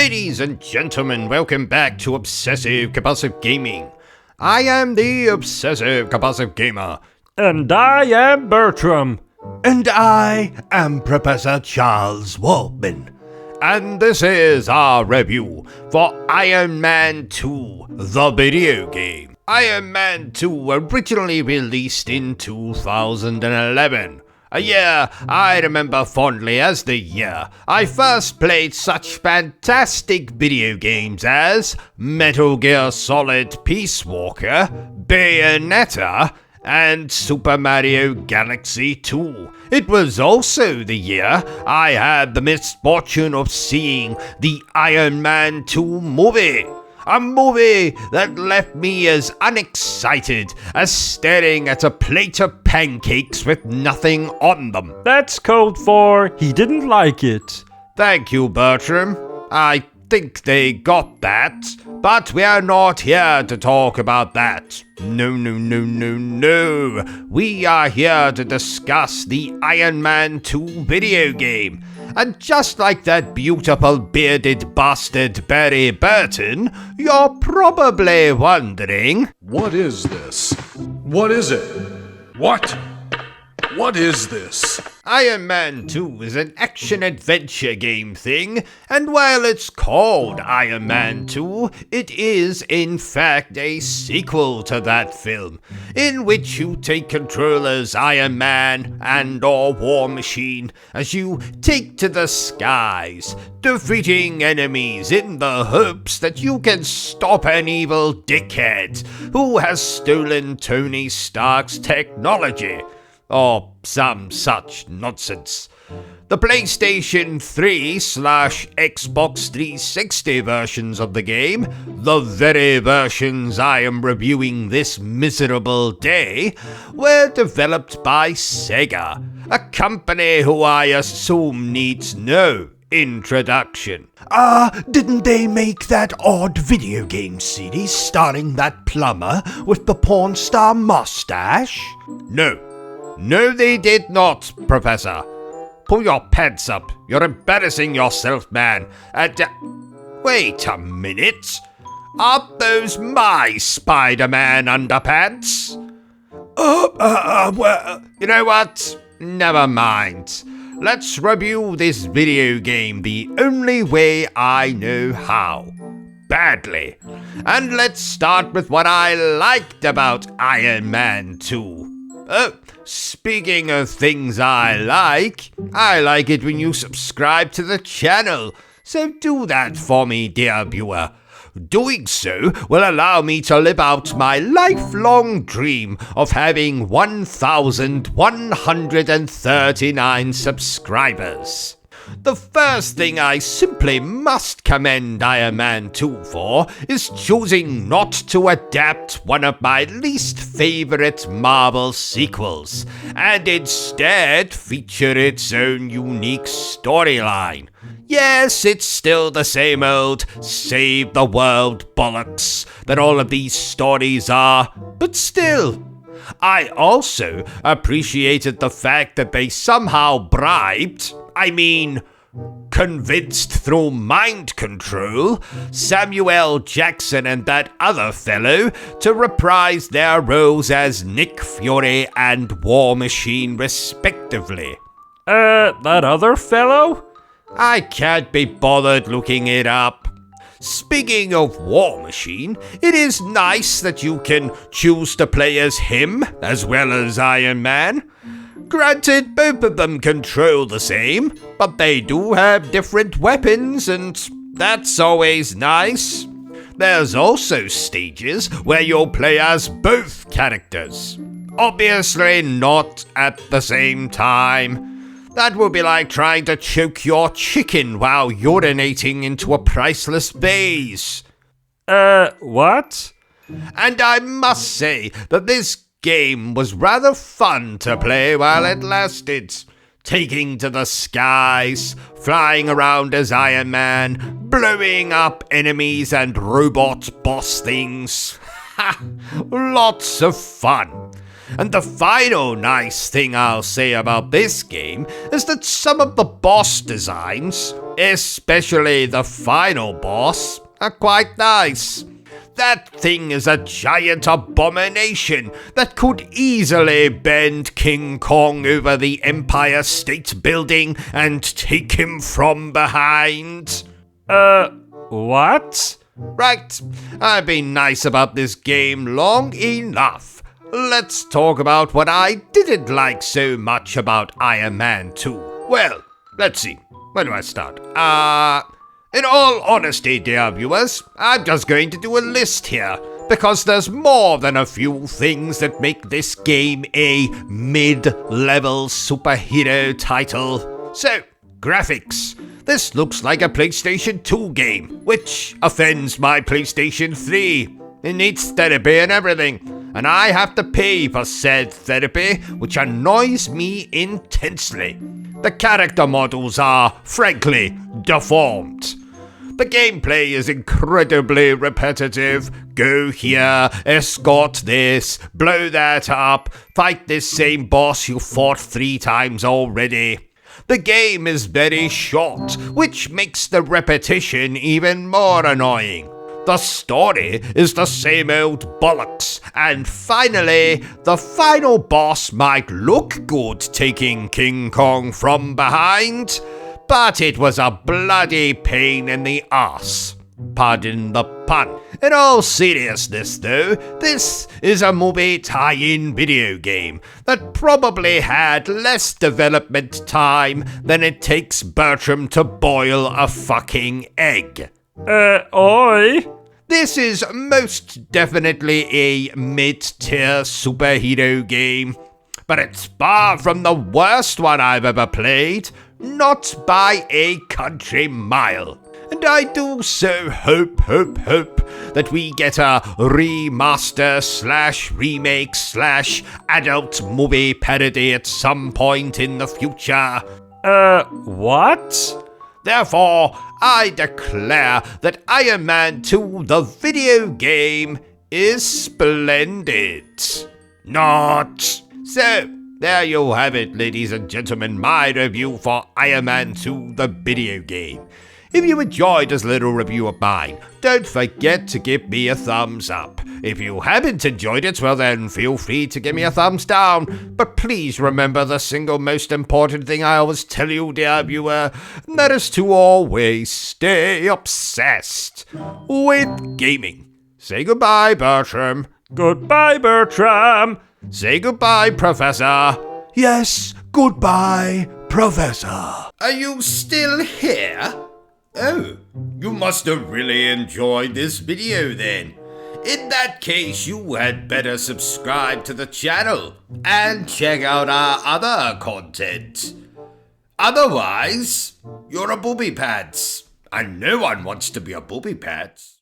Ladies and gentlemen, welcome back to Obsessive Compulsive Gaming. I am the Obsessive Compulsive Gamer. And I am Bertrum. And I am Professor Charles Waltman. And this is our review for Iron Man 2, the video game. Iron Man 2 originally released in 2011. A year I remember fondly as the year I first played such fantastic video games as Metal Gear Solid Peace Walker, Bayonetta, and Super Mario Galaxy 2. It was also the year I had the misfortune of seeing the Iron Man 2 movie. A movie that left me as unexcited as staring at a plate of pancakes with nothing on them. That's code for he didn't like it. Thank you, Bertram. I think they got that, but we are not here to talk about that. No. We are here to discuss the Iron Man 2 video game. And just like that beautiful bearded bastard Barry Burton, you're probably wondering... What is this? What is it? What? What is this? Iron Man 2 is an action-adventure game thing, and while it's called Iron Man 2, it is in fact a sequel to that film, in which you take control as Iron Man and/or War Machine as you take to the skies, defeating enemies in the hopes that you can stop an evil dickhead who has stolen Tony Stark's technology. Or some such nonsense. The PlayStation 3/Xbox 360 versions of the game, the very versions I am reviewing this miserable day, were developed by Sega, a company who I assume needs no introduction. Didn't they make that odd video game series starring that plumber with the porn star mustache? No, they did not, Professor. Pull your pants up. You're embarrassing yourself, man. And, wait a minute. Aren't those my Spider-Man underpants? Well... You know what? Never mind. Let's review this video game the only way I know how. Badly. And let's start with what I liked about Iron Man 2. Oh, speaking of things I like it when you subscribe to the channel, so do that for me, dear viewer. Doing so will allow me to live out my lifelong dream of having 1,139 subscribers. The first thing I simply must commend Iron Man 2 for is choosing not to adapt one of my least favorite Marvel sequels, and instead feature its own unique storyline. Yes, it's still the same old save the world bollocks that all of these stories are, but still. I also appreciated the fact that they somehow convinced through mind control Samuel Jackson and that other fellow to reprise their roles as Nick Fury and War Machine respectively. That other fellow? I can't be bothered looking it up. Speaking of War Machine, it is nice that you can choose to play as him as well as Iron Man. Granted, both of them control the same, but they do have different weapons, and that's always nice. There's also stages where you'll play as both characters. Obviously not at the same time. That would be like trying to choke your chicken while urinating into a priceless vase. What? And I must say that this game was rather fun to play while it lasted. Taking to the skies, flying around as Iron Man, blowing up enemies and robot boss things. Ha! Lots of fun. And the final nice thing I'll say about this game is that some of the boss designs, especially the final boss, are quite nice. That thing is a giant abomination that could easily bend King Kong over the Empire State Building and take him from behind. What? Right, I've been nice about this game long enough. Let's talk about what I didn't like so much about Iron Man 2. Well, let's see. Where do I start? In all honesty, dear viewers, I'm just going to do a list here, because there's more than a few things that make this game a mid-level superhero title. So, graphics. This looks like a PlayStation 2 game, which offends my PlayStation 3. It needs therapy and everything, and I have to pay for said therapy, which annoys me intensely. The character models are, frankly, deformed. The gameplay is incredibly repetitive. Go here, escort this, blow that up, fight this same boss you fought 3 times already. The game is very short, which makes the repetition even more annoying. The story is the same old bollocks, and finally, the final boss might look good taking King Kong from behind, but it was a bloody pain in the arse. Pardon the pun. In all seriousness though, this is a movie tie-in video game that probably had less development time than it takes Bertrum to boil a fucking egg. Oi? This is most definitely a mid-tier superhero game, but it's far from the worst one I've ever played, not by a country mile. And I do so hope that we get a remaster / remake / adult movie parody at some point in the future. What? Therefore, I declare that Iron Man 2, the video game, is splendid. Not. So, there you have it, ladies and gentlemen, my review for Iron Man 2, the video game. If you enjoyed this little review of mine, don't forget to give me a thumbs up. If you haven't enjoyed it, well then feel free to give me a thumbs down. But please remember the single most important thing I always tell you, dear viewer, and that is to always stay obsessed with gaming. Say goodbye, Bertram. Goodbye, Bertram. Say goodbye, Professor. Yes, goodbye, Professor. Are you still here? Oh, you must have really enjoyed this video then. In that case, you had better subscribe to the channel and check out our other content. Otherwise, you're a booby pants, and no one wants to be a booby pants.